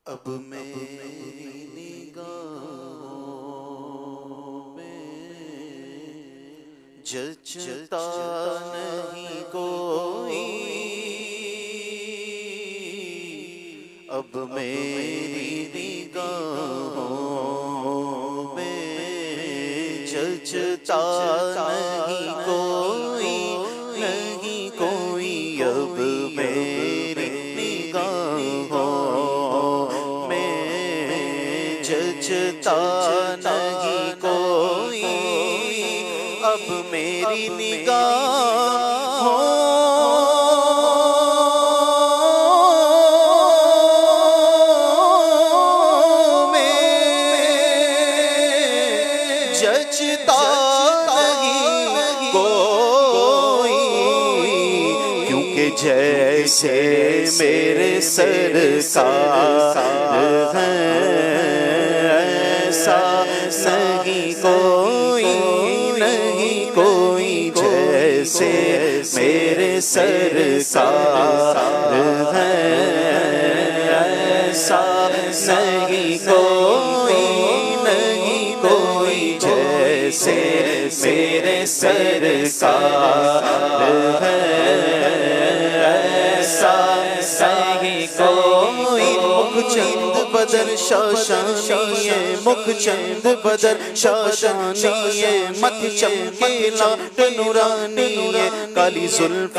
اب میری نگاہوں میں جچتا نہیں کوئی، اب میری نگاہوں میں جچتا نہیں کوئی، نہیں کوئی اب میری نگاہوں میں جچتا نہیں کوئی، اب میری نگاہوں جچتا نہیں کوئی، کیونکہ جیسے میرے سرکار ہیں ایسا نہیں کوئی، نہیں کوئی جیسے میرے سرکار ہیں ایسا نہیں کوئی، نہیں کوئی جیسے میرے سرکار ہے ایسا نہیں کوئی۔ مکھ چند بدر شاشانی ہے، مکھ چند بدر شاشانی ہے، مت چمکے لاٹ نورانی ہے، کالی زلف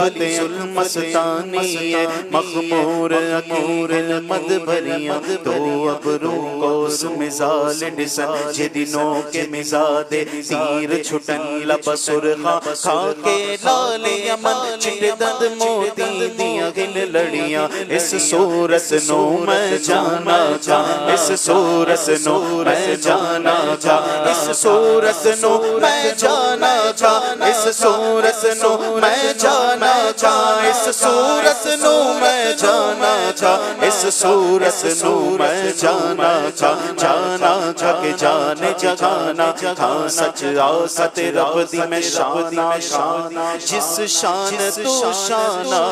مستانی ہے، مخمور عقور مد بھریاں تو ابرو کو اس مزال ڈسن جے دنوں کے مزاد تیر چھٹن لب سرخاں کھا کے لال یمن چٹ دند موتی دیاں گل لڑیاں، اس صورت نو میں جانا چاہ، اس صورت نو میں جانا چاہ، اس صورت نو میں جانا چاہ، اس صورت نو میں جانا چاہ، اس صورت نو میں جانا چاہ، اس صورت نو میں جانا چاہ، جانا چاہ کہ جانے جگانا ہاں سچ آست رب دی میں شانا شانا، جس شان تو شانا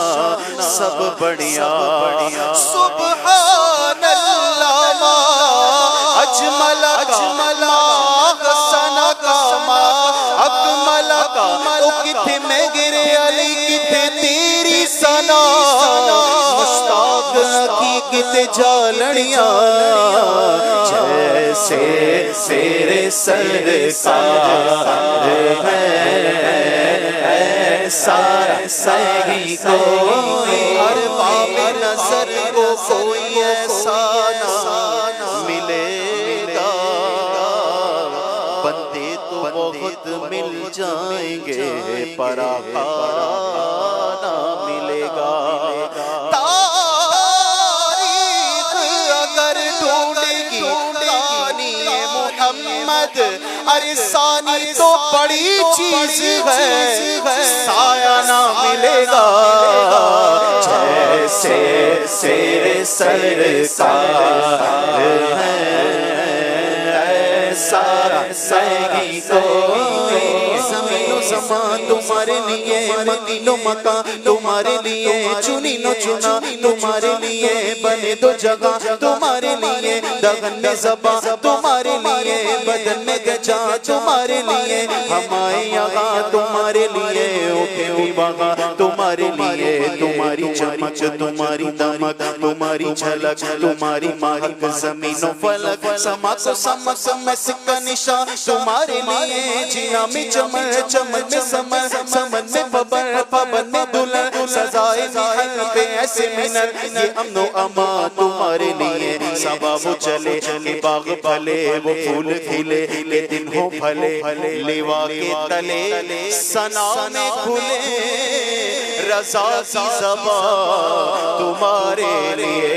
سب بڑھیا سبحان اللہ ما اجمل ما حسن ما اکمل کا او کتھے میں گرے علی کتھے تیری ثنا، مشتاق کی کتے جالڑیاں جیسے تیرے سرکار ہے ایسا نہیں کوئی، ہر باب نظر کو کوئی ایسا نہ ملے گا، بندے تو بہت مل جائیں گے پر آقا نہ ملے گا۔ تاریخ اگر ڈھونڈے گی ثانی محمد، ارے ثانی تو بڑی چیز ہے، سایہ نہ ملے گا جیسے تیرے سرکار ہے ایسا نہیں کوئی۔ زمین و زمان تمہارے لیے، مکین و مکان تمہارے لیے، چنی نو چنا تمہارے لیے، بنے دو جگہ تمہارے لیے، دغن میں زباں تمہارے لیے، بدن میں گجا تمہارے لیے، ہمائے یہاں تمہارے لیے، اٹھے وہاں تمہارے لیے، تمہاری چمک تمہاری دمک تمہاری جھلک تمہاری مہک، زمین و فلک سما کو سمک میں سکہ نشان تمہارے لیے، جینا میں چمن چمن میں سمن سمن میں پبن پبن میں دلن، سزائے محل پہ ایسے منن، یہ امن و امان تمہارے لیے، سبا وہ چلے کہ باغ پھلے وہ پھول کھلے کہ دن ہو پھلے، لیوا کے تلے ثنا میں کھلے، رضا کی زبان تمہارے لیے،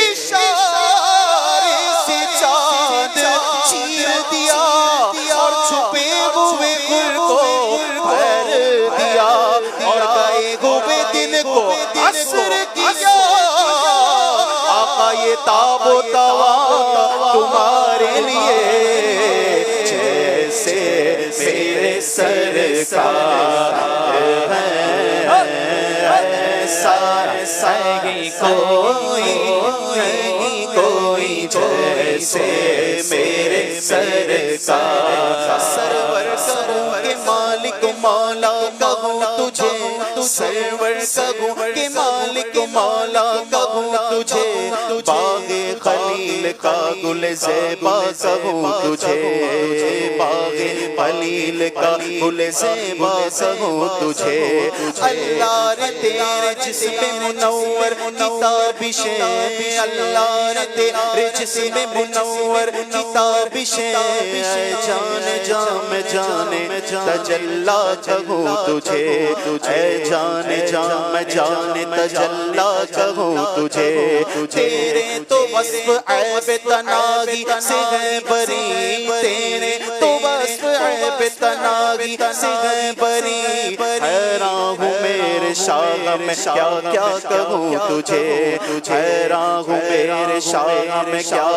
اشارے سے چاند چیر دیا اور چھپے ہوئے گل کو پھیر دیا، اور گئے ہوئے دن کو عصر کیا، آقا یہ تاب و توا تمہارے لیے جیسے میرے سرکار ہے ایسا نہیں کوئی، نہیں کوئی جیسے میرے سرکار سرور کہوں کہ مالک مولا کہوں تجھے سرور کہوں کہ مالک مولا کہوں تجھے باغ خلیل کا گل زیبا کہوں تجھے باغ خلیل کا گل زیبا کہوں تجھے اللہ نے تیرے جسم منور کتابش اللہ نے تیرے جسم منور کتابش جانے جام جانے تجلا کہوں تجھے اے جانے جام جانے تجلا کہوں تجھے تیرے تو وصف عیب تناغی سے ہے بری تیرے تو وصف عیب تناغی سے ہے بری حیران ہوں میرے شاہ میں کیا کیا کہوں تجھے حیران ہوں میرے شاہ میں کیا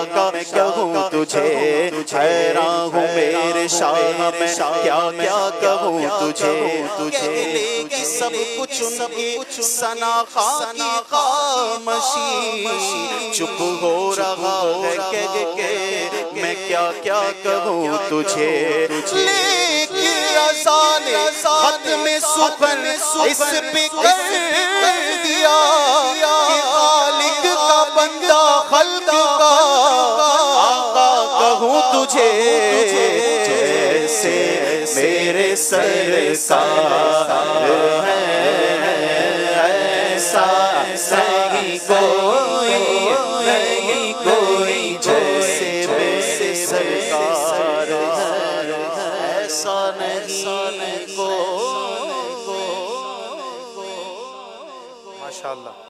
کہوں تجھے حیران ہوں میرے شاہ میں کیا کیا کہوں تجھے کہہ لے گی سب کچھ ان کی ثنا کی خاموشی چپ ہو رہا ہے کہہ کے میں کیا کیا کہوں تجھے لیکن رضان ختم سخن اس پہ کر دیا کہ خالق کا بندہ خلق کا آقا کہوں تجھے جیسے میرے سرکار ہے ایسا نہیں کوئی جیسے میرے سرکار ایسا نہیں کوئی ماشاءاللہ